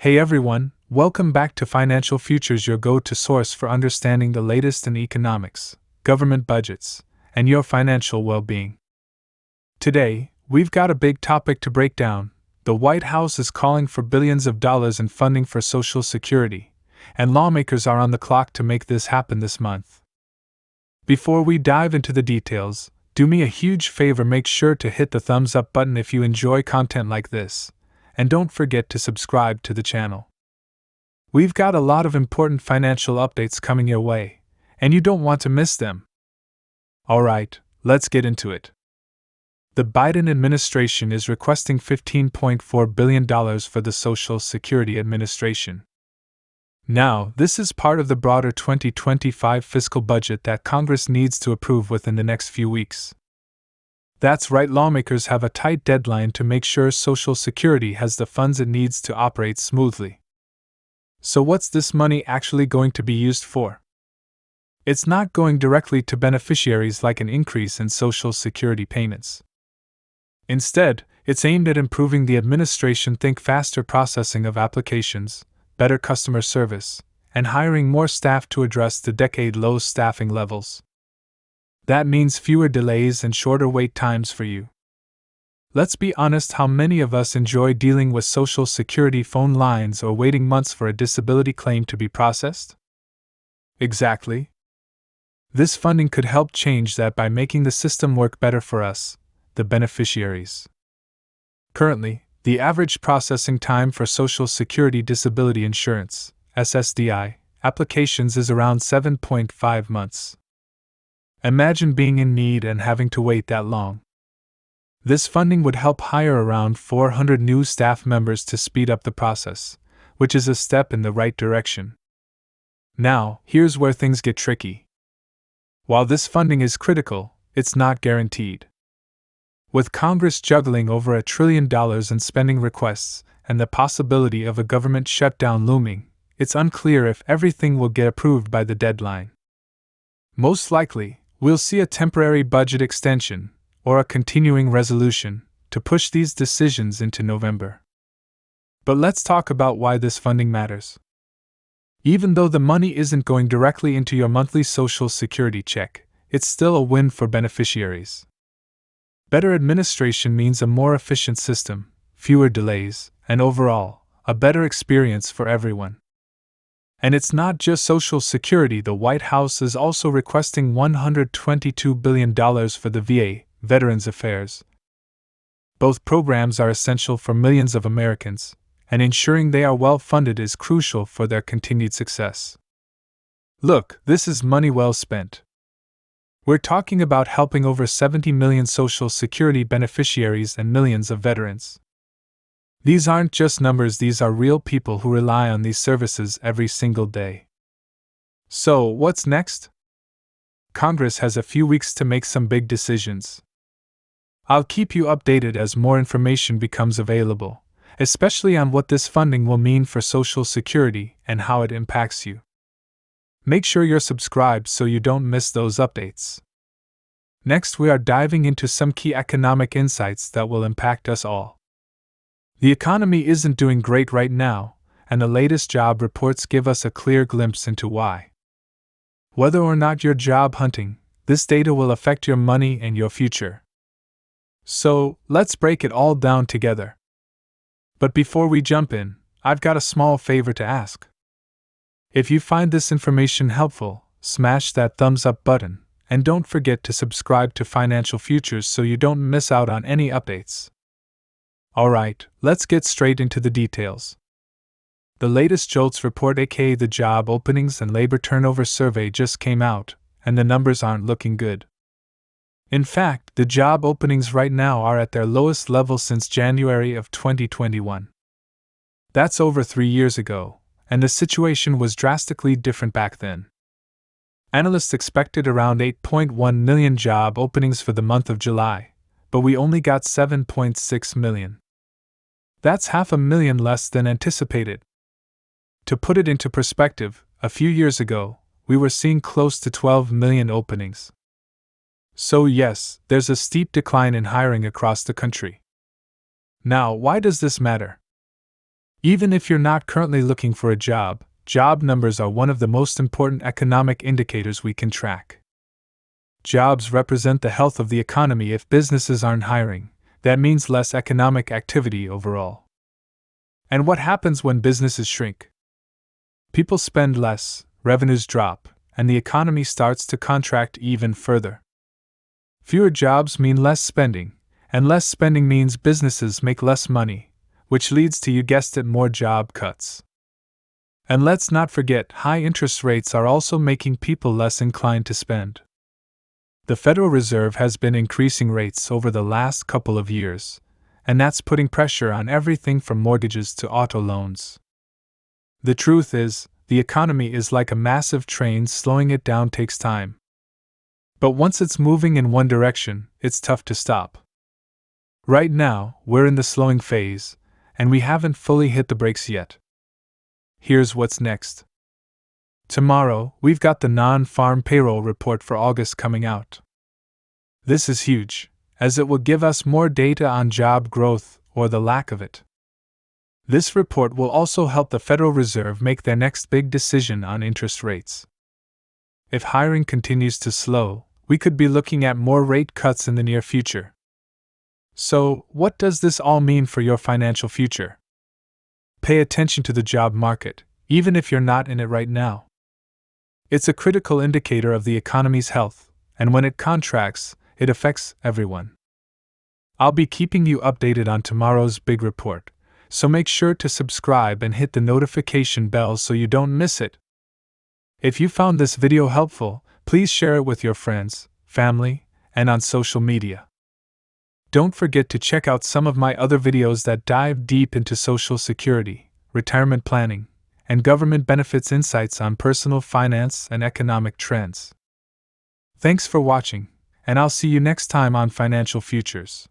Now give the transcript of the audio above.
Hey everyone, welcome back to Financial Futures, your go-to source for understanding the latest in economics, government budgets, and your financial well-being. Today, we've got a big topic to break down. The White House is calling for billions of dollars in funding for Social Security, and lawmakers are on the clock to make this happen this month. Before we dive into the details, do me a huge favor, make sure to hit the thumbs up button if you enjoy content like this. And don't forget to subscribe to the channel. We've got a lot of important financial updates coming your way, and you don't want to miss them. Alright, let's get into it. The Biden administration is requesting $15.4 billion for the Social Security Administration. Now, this is part of the broader 2025 fiscal budget that Congress needs to approve within the next few weeks. That's right, lawmakers have a tight deadline to make sure Social Security has the funds it needs to operate smoothly. So what's this money actually going to be used for? It's not going directly to beneficiaries like an increase in Social Security payments. Instead, it's aimed at improving the administration, think faster processing of applications, better customer service, and hiring more staff to address the decade-low staffing levels. That means fewer delays and shorter wait times for you. Let's be honest, how many of us enjoy dealing with Social Security phone lines or waiting months for a disability claim to be processed? Exactly. This funding could help change that by making the system work better for us, the beneficiaries. Currently, the average processing time for Social Security disability insurance, SSDI, applications is around 7.5 months. Imagine being in need and having to wait that long. This funding would help hire around 400 new staff members to speed up the process, which is a step in the right direction. Now, here's where things get tricky. While this funding is critical, it's not guaranteed. With Congress juggling over $1 trillion in spending requests and the possibility of a government shutdown looming, it's unclear if everything will get approved by the deadline. Most likely, we'll see a temporary budget extension, or a continuing resolution, to push these decisions into November. But let's talk about why this funding matters. Even though the money isn't going directly into your monthly Social Security check, it's still a win for beneficiaries. Better administration means a more efficient system, fewer delays, and overall, a better experience for everyone. And it's not just Social Security. The White House is also requesting $122 billion for the VA, Veterans Affairs. Both programs are essential for millions of Americans, and ensuring they are well funded is crucial for their continued success. Look, this is money well spent. We're talking about helping over 70 million Social Security beneficiaries and millions of veterans. These aren't just numbers, these are real people who rely on these services every single day. So, what's next? Congress has a few weeks to make some big decisions. I'll keep you updated as more information becomes available, especially on what this funding will mean for Social Security and how it impacts you. Make sure you're subscribed so you don't miss those updates. Next, we are diving into some key economic insights that will impact us all. The economy isn't doing great right now, and the latest job reports give us a clear glimpse into why. Whether or not you're job hunting, this data will affect your money and your future. So, let's break it all down together. But before we jump in, I've got a small favor to ask. If you find this information helpful, smash that thumbs up button, and don't forget to subscribe to Financial Futures so you don't miss out on any updates. Alright, let's get straight into the details. The latest JOLTS report, aka the Job Openings and Labor Turnover Survey, just came out, and the numbers aren't looking good. In fact, the job openings right now are at their lowest level since January of 2021. That's over 3 years ago, and the situation was drastically different back then. Analysts expected around 8.1 million job openings for the month of July, but we only got 7.6 million. That's 500,000 less than anticipated. To put it into perspective, a few years ago, we were seeing close to 12 million openings. So yes, there's a steep decline in hiring across the country. Now, why does this matter? Even if you're not currently looking for a job, job numbers are one of the most important economic indicators we can track. Jobs represent the health of the economy. If businesses aren't hiring, that means less economic activity overall. And what happens when businesses shrink? People spend less, revenues drop, and the economy starts to contract even further. Fewer jobs mean less spending, and less spending means businesses make less money, which leads to, you guessed it, more job cuts. And let's not forget, high interest rates are also making people less inclined to spend. The Federal Reserve has been increasing rates over the last couple of years, and that's putting pressure on everything from mortgages to auto loans. The truth is, the economy is like a massive train. Slowing it down takes time. But once it's moving in one direction, it's tough to stop. Right now, we're in the slowing phase, and we haven't fully hit the brakes yet. Here's what's next. Tomorrow, we've got the non-farm payroll report for August coming out. This is huge, as it will give us more data on job growth, or the lack of it. This report will also help the Federal Reserve make their next big decision on interest rates. If hiring continues to slow, we could be looking at more rate cuts in the near future. So, what does this all mean for your financial future? Pay attention to the job market, even if you're not in it right now. It's a critical indicator of the economy's health, and when it contracts, it affects everyone. I'll be keeping you updated on tomorrow's big report, so make sure to subscribe and hit the notification bell so you don't miss it. If you found this video helpful, please share it with your friends, family, and on social media. Don't forget to check out some of my other videos that dive deep into Social Security, retirement planning, and government benefits, insights on personal finance and economic trends. Thanks for watching, and I'll see you next time on Financial Futures.